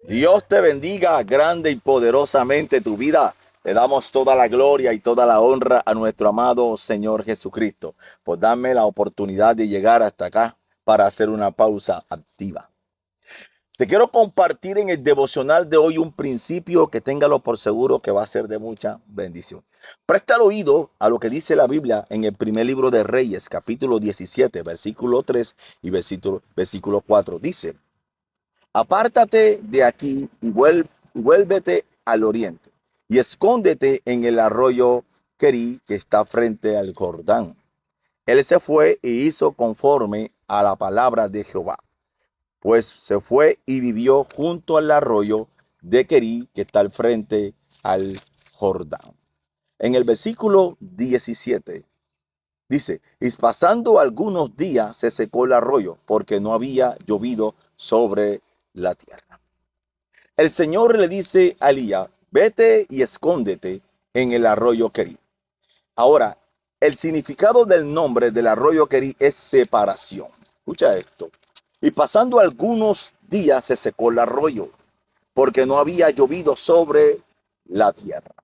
Dios te bendiga grande y poderosamente tu vida. Le damos toda la gloria y toda la honra a nuestro amado Señor Jesucristo por darme la oportunidad de llegar hasta acá para hacer una pausa activa. Te quiero compartir en el devocional de hoy un principio que téngalo por seguro que va a ser de mucha bendición. Presta el oído a lo que dice la Biblia en el primer libro de Reyes, capítulo 17, versículo 3 y versículo 4. Dice: apártate de aquí y vuélvete al oriente, y escóndete en el arroyo Querí que está frente al Jordán. Él se fue y hizo conforme a la palabra de Jehová, pues se fue y vivió junto al arroyo de Querí que está al frente al Jordán. En el versículo 17 dice: y pasando algunos días se secó el arroyo, porque no había llovido sobre la tierra. El Señor le dice a Elías: vete y escóndete en el arroyo Querí. Ahora, el significado del nombre del arroyo Querí es separación. Escucha esto. Y pasando algunos días se secó el arroyo, porque no había llovido sobre la tierra.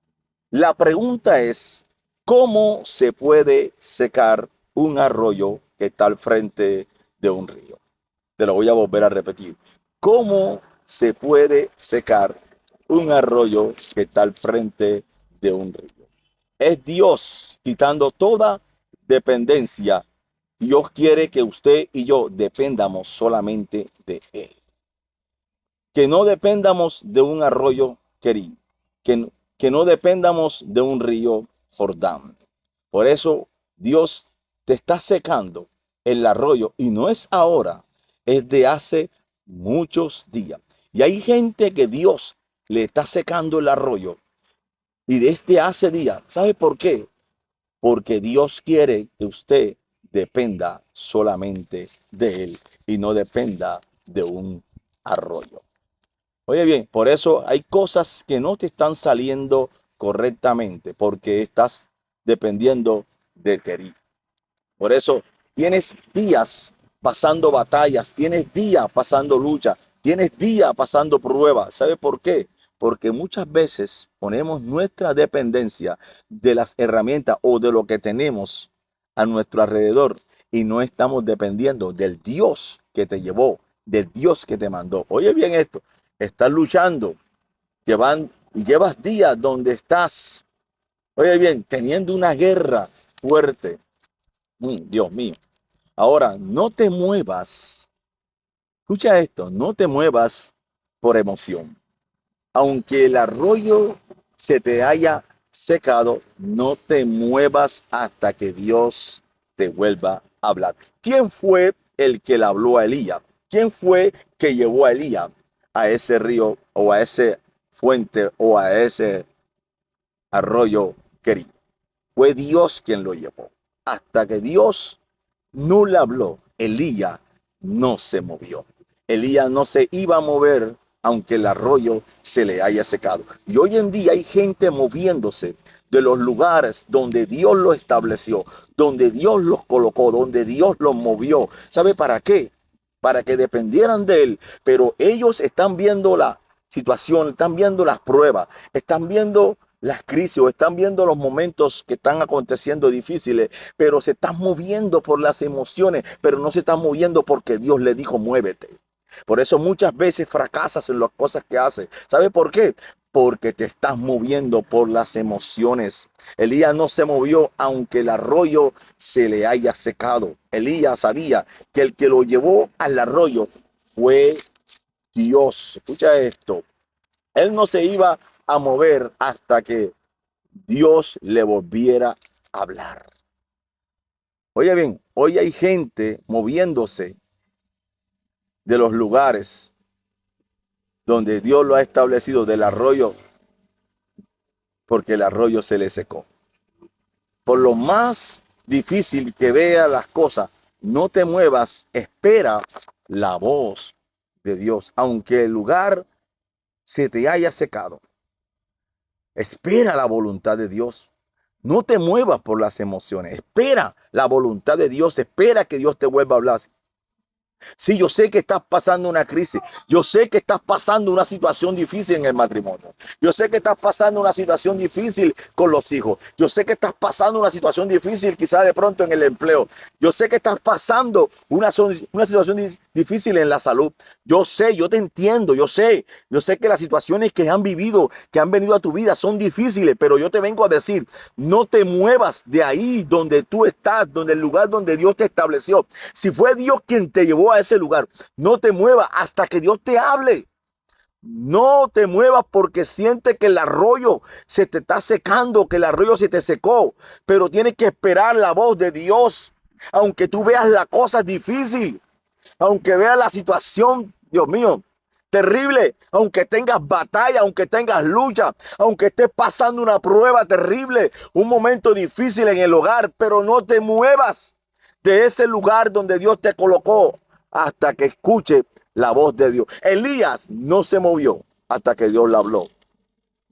La pregunta es: ¿cómo se puede secar un arroyo que está al frente de un río? Te lo voy a volver a repetir. ¿Cómo se puede secar un arroyo que está al frente de un río? Es Dios quitando toda dependencia. Dios quiere que usted y yo dependamos solamente de Él. Que no dependamos de un arroyo Querí, que no dependamos de un río Jordán. Por eso Dios te está secando el arroyo, y no es ahora, es de hace muchos días. Y hay gente que Dios le está secando el arroyo, y desde hace días. ¿Sabe por qué? Porque Dios quiere que usted dependa solamente de Él y no dependa de un arroyo. Oye bien, por eso hay cosas que no te están saliendo correctamente porque estás dependiendo de Querí. Por eso tienes días pasando batallas, tienes días pasando lucha, tienes días pasando pruebas. ¿Sabe por qué? Porque muchas veces ponemos nuestra dependencia de las herramientas o de lo que tenemos a nuestro alrededor y no estamos dependiendo del Dios que te llevó, del Dios que te mandó. Oye bien esto, estás luchando, llevas días donde estás, oye bien, teniendo una guerra fuerte. Dios mío. Ahora, no te muevas. Escucha esto, no te muevas por emoción. Aunque el arroyo se te haya secado, no te muevas hasta que Dios te vuelva a hablar. ¿Quién fue el que le habló a Elías? ¿Quién fue que llevó a Elías a ese río o a ese fuente o a ese arroyo querido? Fue Dios quien lo llevó. Hasta que Dios no le habló, Elías no se movió. Elías no se iba a mover aunque el arroyo se le haya secado. Y hoy en día hay gente moviéndose de los lugares donde Dios los estableció, donde Dios los colocó, donde Dios los movió. ¿Sabe para qué? Para que dependieran de Él. Pero ellos están viendo la situación, están viendo las pruebas, están viendo las crisis o están viendo los momentos que están aconteciendo difíciles, pero se están moviendo por las emociones, pero no se están moviendo porque Dios le dijo muévete. Por eso muchas veces fracasas en las cosas que haces. ¿Sabe por qué? Porque te estás moviendo por las emociones. Elías no se movió aunque el arroyo se le haya secado. Elías sabía que el que lo llevó al arroyo fue Dios. Escucha esto. Él no se iba a mover hasta que Dios le volviera a hablar. Oye bien, hoy hay gente moviéndose de los lugares donde Dios lo ha establecido, del arroyo, porque el arroyo se le secó. Por lo más difícil que vea las cosas, no te muevas, espera la voz de Dios, aunque el lugar se te haya secado. Espera la voluntad de Dios. No te muevas por las emociones. Espera la voluntad de Dios. Espera que Dios te vuelva a hablar. Sí, yo sé que estás pasando una crisis. Yo sé que estás pasando una situación difícil en el matrimonio. Yo sé que estás pasando una situación difícil con los hijos. Yo sé que estás pasando una situación difícil quizás de pronto en el empleo. Yo sé que estás pasando una situación difícil en la salud. Yo sé, yo te entiendo, yo sé. Yo sé que las situaciones que han vivido, que han venido a tu vida son difíciles, pero yo te vengo a decir, no te muevas de ahí donde tú estás, donde el lugar donde Dios te estableció. Si fue Dios quien te llevó a ese lugar, no te muevas hasta que Dios te hable. No te muevas porque sientes que el arroyo se te está secando, que el arroyo se te secó, pero tienes que esperar la voz de Dios. Aunque tú veas la cosa difícil, aunque veas la situación, Dios mío, terrible, aunque tengas batalla, aunque tengas lucha, aunque estés pasando una prueba terrible, un momento difícil en el hogar, pero no te muevas de ese lugar donde Dios te colocó hasta que escuche la voz de Dios. Elías no se movió hasta que Dios le habló.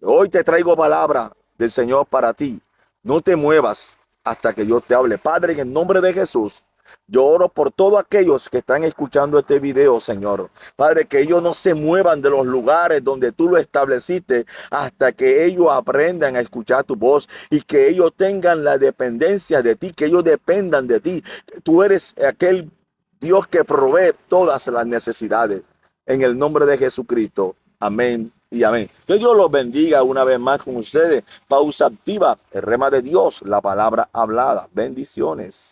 Hoy te traigo palabra del Señor para ti. No te muevas hasta que Dios te hable. Padre, en el nombre de Jesús, yo oro por todos aquellos que están escuchando este video, Señor. Padre, que ellos no se muevan de los lugares donde tú lo estableciste hasta que ellos aprendan a escuchar tu voz y que ellos tengan la dependencia de ti, que ellos dependan de ti. Tú eres aquel Dios que provee todas las necesidades. En el nombre de Jesucristo. Amén y amén. Que Dios los bendiga una vez más con ustedes. Pausa activa, el rema de Dios, la palabra hablada. Bendiciones.